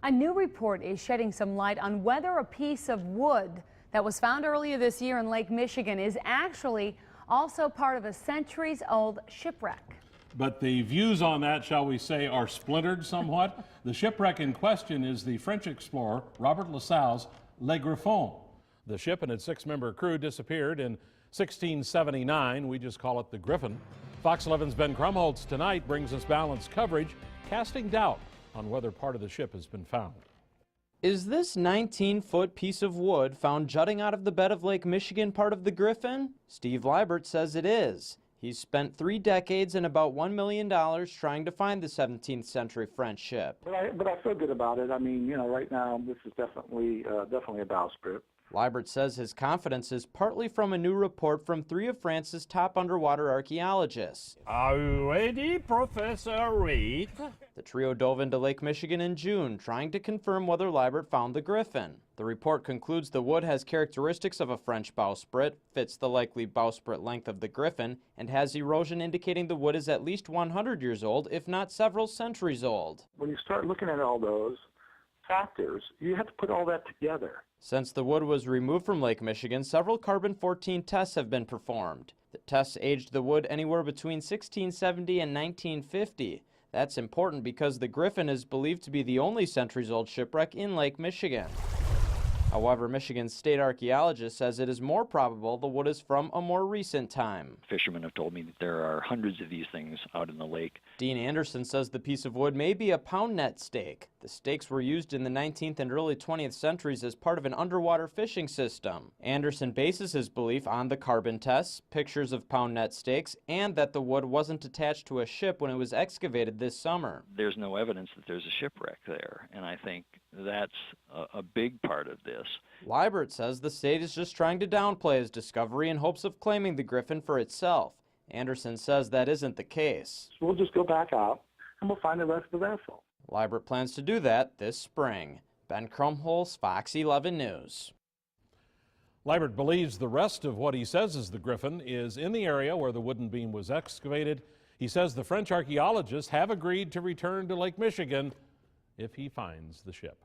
A new report is shedding some light on whether a piece of wood that was found earlier this year in Lake Michigan is actually also part of a centuries-old shipwreck. But the views on that, shall we say, are splintered somewhat. The shipwreck in question is the French explorer Robert Lassalle's Le Griffon. The ship and its 6-member crew disappeared in 1679. We just call it the Griffon. Fox 11's Ben Krumholtz tonight brings us balanced coverage, casting doubt on whether part of the ship has been found. Is this 19-foot piece of wood found jutting out of the bed of Lake Michigan part of the Griffon? Steve Liebert says it is. He's spent 3 decades and about $1 million trying to find the 17th century French ship. But I feel good about it. I mean, you know, right now this is definitely a bowsprit. Liebert says his confidence is partly from a new report from 3 of France's top underwater archaeologists. Are you ready, Professor Reed? The trio dove into Lake Michigan in June, trying to confirm whether Liebert found the Griffon. The report concludes the wood has characteristics of a French bowsprit, fits the likely bowsprit length of the Griffon, and has erosion indicating the wood is at least 100 years old, if not several centuries old. When you start looking at all those factors, you have to put all that together. Since the wood was removed from Lake Michigan, several carbon-14 tests have been performed. The tests aged the wood anywhere between 1670 and 1950. That's important because the Griffon is believed to be the only centuries-old shipwreck in Lake Michigan. However, Michigan's state archaeologist says it is more probable the wood is from a more recent time. Fishermen have told me that there are hundreds of these things out in the lake. Dean Anderson says the piece of wood may be a pound net stake. The stakes were used in the 19th and early 20th centuries as part of an underwater fishing system. Anderson bases his belief on the carbon tests, pictures of pound net stakes, and that the wood wasn't attached to a ship when it was excavated this summer. There's no evidence that there's a shipwreck there, and I think that's a big part of this. Liebert says the state is just trying to downplay his discovery in hopes of claiming the Griffon for itself. Anderson says that isn't the case. We'll just go back out and we'll find the rest of the vessel. Liebert plans to do that this spring. Ben Krumholtz, Fox 11 News. Liebert believes the rest of what he says is the Griffon is in the area where the wooden beam was excavated. He says the French archaeologists have agreed to return to Lake Michigan if he finds the ship.